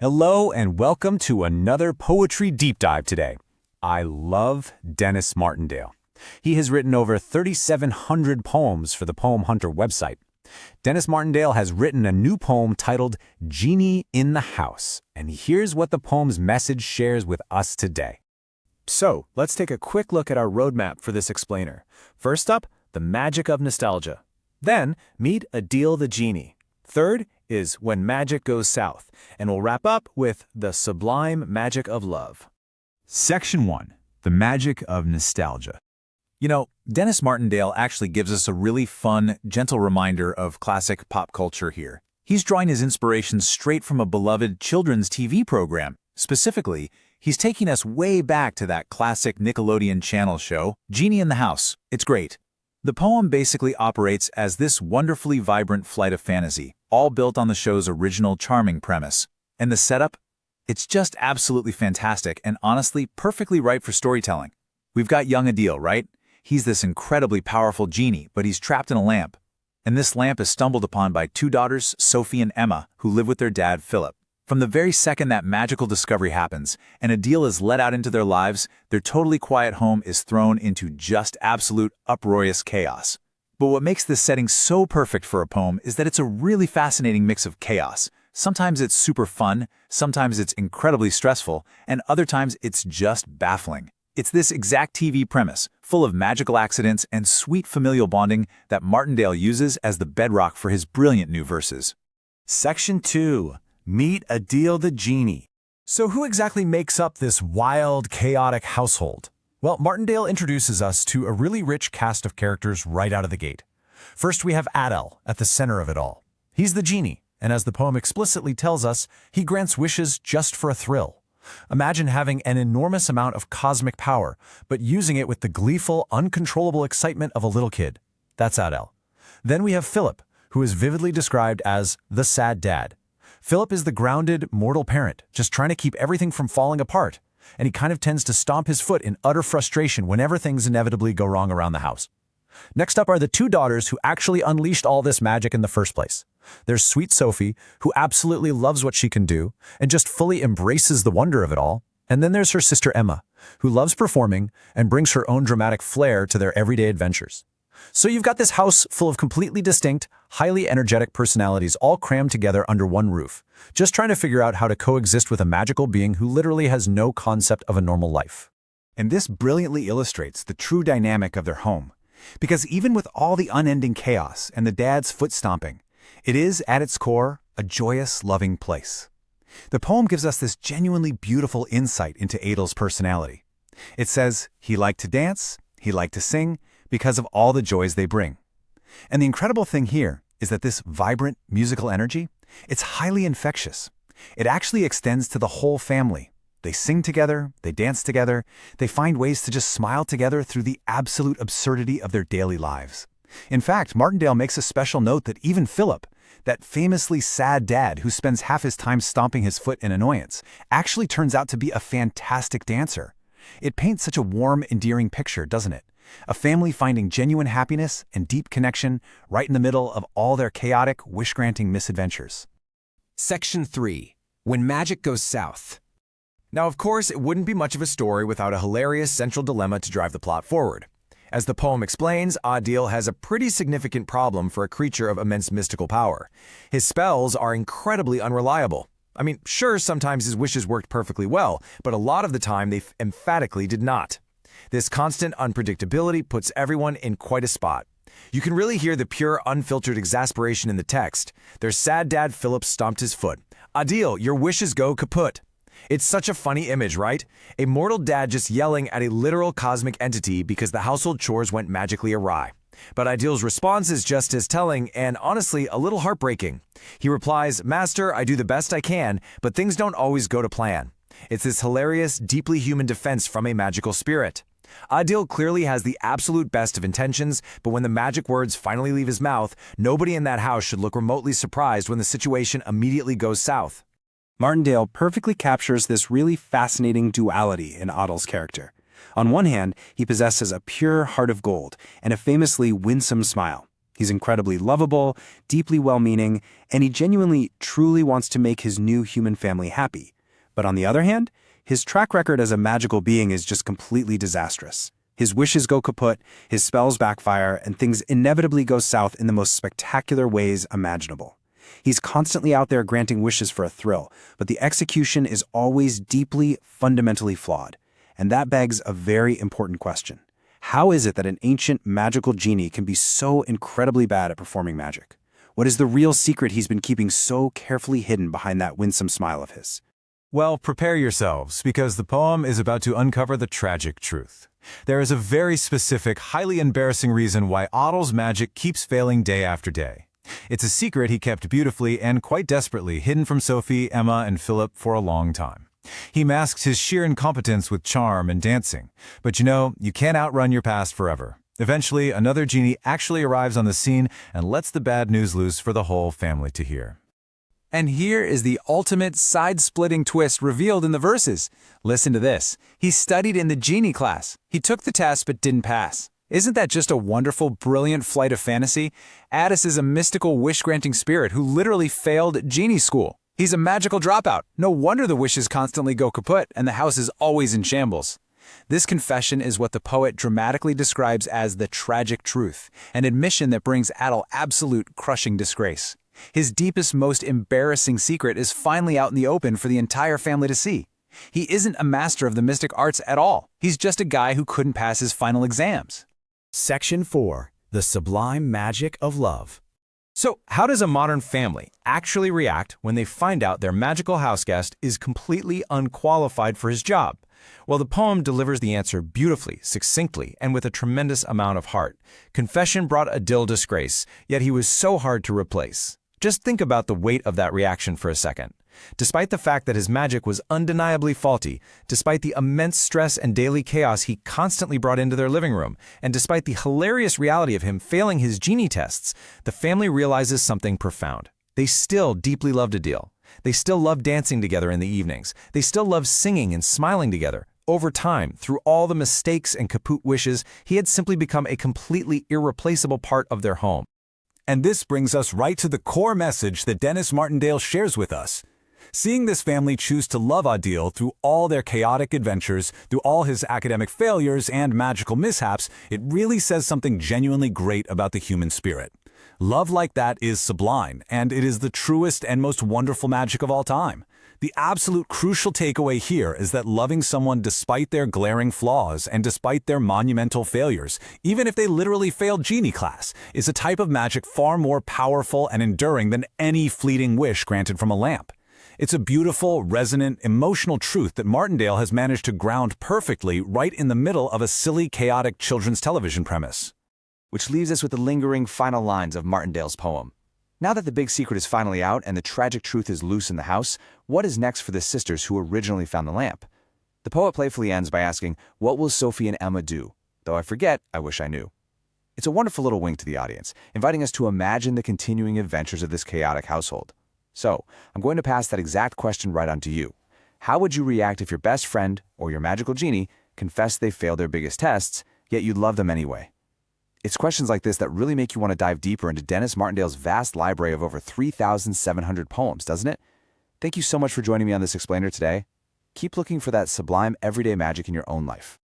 Hello and welcome to another poetry deep dive today. I love Denis Martindale. He has written over 3,700 poems for the Poemhunter website. Denis Martindale has written a new poem titled Genie in the House, and here's what the poem's message shares with us today. So, let's take a quick look at our roadmap for this explainer. First up, the magic of nostalgia. Then, meet Adil the genie. Third is when magic goes south, and we'll wrap up with the sublime magic of love. Section 1. The Magic of Nostalgia. You know, Denis Martindale actually gives us a really fun, gentle reminder of classic pop culture here. He's drawing his inspiration straight from a beloved children's TV program. Specifically, he's taking us way back to that classic Nickelodeon channel show, Genie in the House. It's great. The poem basically operates as this wonderfully vibrant flight of fantasy, all built on the show's original charming premise. And the setup? It's just absolutely fantastic and honestly perfectly right for storytelling. We've got young Adil, right? He's this incredibly powerful genie, but he's trapped in a lamp. And this lamp is stumbled upon by two daughters, Sophie and Emma, who live with their dad, Philip. From the very second that magical discovery happens, and Adil is let out into their lives, their totally quiet home is thrown into just absolute uproarious chaos. But what makes this setting so perfect for a poem is that it's a really fascinating mix of chaos. Sometimes it's super fun, sometimes it's incredibly stressful, and other times it's just baffling. It's this exact TV premise, full of magical accidents and sweet familial bonding, that Martindale uses as the bedrock for his brilliant new verses. Section 2. Meet Adil the genie. So who exactly makes up this wild, chaotic household? Well, Martindale introduces us to a really rich cast of characters right out of the gate. First, we have Adil at the center of it all. He's the genie, and as the poem explicitly tells us, he grants wishes just for a thrill. Imagine having an enormous amount of cosmic power, but using it with the gleeful, uncontrollable excitement of a little kid. That's Adil. Then we have Philip, who is vividly described as the sad dad. Philip is the grounded, mortal parent, just trying to keep everything from falling apart, and he kind of tends to stomp his foot in utter frustration whenever things inevitably go wrong around the house. Next up are the two daughters who actually unleashed all this magic in the first place. There's sweet Sophie, who absolutely loves what she can do and just fully embraces the wonder of it all. And then there's her sister Emma, who loves performing and brings her own dramatic flair to their everyday adventures. So you've got this house full of completely distinct, highly energetic personalities all crammed together under one roof, just trying to figure out how to coexist with a magical being who literally has no concept of a normal life. And this brilliantly illustrates the true dynamic of their home. Because even with all the unending chaos and the dad's foot stomping, it is, at its core, a joyous, loving place. The poem gives us this genuinely beautiful insight into Adil's personality. It says he liked to dance, he liked to sing, because of all the joys they bring. And the incredible thing here is that this vibrant musical energy, it's highly infectious. It actually extends to the whole family. They sing together, they dance together, they find ways to just smile together through the absolute absurdity of their daily lives. In fact, Martindale makes a special note that even Philip, that famously sad dad who spends half his time stomping his foot in annoyance, actually turns out to be a fantastic dancer. It paints such a warm, endearing picture, doesn't it? A family finding genuine happiness and deep connection right in the middle of all their chaotic, wish-granting misadventures. Section 3. When Magic Goes South. Now, of course, it wouldn't be much of a story without a hilarious central dilemma to drive the plot forward. As the poem explains, Adil has a pretty significant problem for a creature of immense mystical power. His spells are incredibly unreliable. I mean, sure, sometimes his wishes worked perfectly well, but a lot of the time they emphatically did not. This constant unpredictability puts everyone in quite a spot. You can really hear the pure, unfiltered exasperation in the text. Their sad dad Philip stomped his foot. Adil, your wishes go kaput. It's such a funny image, right? A mortal dad just yelling at a literal cosmic entity because the household chores went magically awry. But Adil's response is just as telling and, honestly, a little heartbreaking. He replies, "Master, I do the best I can, but things don't always go to plan." It's this hilarious, deeply human defense from a magical spirit. Adil clearly has the absolute best of intentions, but when the magic words finally leave his mouth, nobody in that house should look remotely surprised when the situation immediately goes south. Martindale perfectly captures this really fascinating duality in Adil's character. On one hand, he possesses a pure heart of gold and a famously winsome smile. He's incredibly lovable, deeply well-meaning, and he genuinely, truly wants to make his new human family happy. But on the other hand, his track record as a magical being is just completely disastrous. His wishes go kaput, his spells backfire, and things inevitably go south in the most spectacular ways imaginable. He's constantly out there granting wishes for a thrill, but the execution is always deeply, fundamentally flawed. And that begs a very important question. How is it that an ancient magical genie can be so incredibly bad at performing magic? What is the real secret he's been keeping so carefully hidden behind that winsome smile of his? Well, prepare yourselves, because the poem is about to uncover the tragic truth. There is a very specific, highly embarrassing reason why Adil's magic keeps failing day after day. It's a secret he kept beautifully and quite desperately hidden from Sophie, Emma, and Philip for a long time. He masks his sheer incompetence with charm and dancing. But you can't outrun your past forever. Eventually, another genie actually arrives on the scene and lets the bad news loose for the whole family to hear. And here is the ultimate side-splitting twist revealed in the verses. Listen to this. He studied in the genie class. He took the test but didn't pass. Isn't that just a wonderful, brilliant flight of fantasy? Adis is a mystical wish-granting spirit who literally failed genie school. He's a magical dropout. No wonder the wishes constantly go kaput and the house is always in shambles. This confession is what the poet dramatically describes as the tragic truth, an admission that brings Adil absolute crushing disgrace. His deepest, most embarrassing secret is finally out in the open for the entire family to see. He isn't a master of the mystic arts at all. He's just a guy who couldn't pass his final exams. Section 4. The Sublime Magic of Love. So, how does a modern family actually react when they find out their magical house guest is completely unqualified for his job? Well, the poem delivers the answer beautifully, succinctly, and with a tremendous amount of heart. Confession brought Adil disgrace, yet he was so hard to replace. Just think about the weight of that reaction for a second. Despite the fact that his magic was undeniably faulty, despite the immense stress and daily chaos he constantly brought into their living room, and despite the hilarious reality of him failing his genie tests, the family realizes something profound. They still deeply loved Adil. They still loved dancing together in the evenings. They still loved singing and smiling together. Over time, through all the mistakes and kaput wishes, he had simply become a completely irreplaceable part of their home. And this brings us right to the core message that Denis Martindale shares with us. Seeing this family choose to love Adil through all their chaotic adventures, through all his academic failures and magical mishaps, it really says something genuinely great about the human spirit. Love like that is sublime, and it is the truest and most wonderful magic of all time. The absolute crucial takeaway here is that loving someone despite their glaring flaws and despite their monumental failures, even if they literally failed genie class, is a type of magic far more powerful and enduring than any fleeting wish granted from a lamp. It's a beautiful, resonant, emotional truth that Martindale has managed to ground perfectly right in the middle of a silly, chaotic children's television premise. Which leaves us with the lingering final lines of Martindale's poem. Now that the big secret is finally out and the tragic truth is loose in the house, what is next for the sisters who originally found the lamp? The poet playfully ends by asking, what will Sophie and Emma do? Though I forget, I wish I knew. It's a wonderful little wink to the audience, inviting us to imagine the continuing adventures of this chaotic household. So, I'm going to pass that exact question right on to you. How would you react if your best friend, or your magical genie, confessed they failed their biggest tests, yet you'd love them anyway? It's questions like this that really make you want to dive deeper into Denis Martindale's vast library of over 3,700 poems, doesn't it? Thank you so much for joining me on this explainer today. Keep looking for that sublime everyday magic in your own life.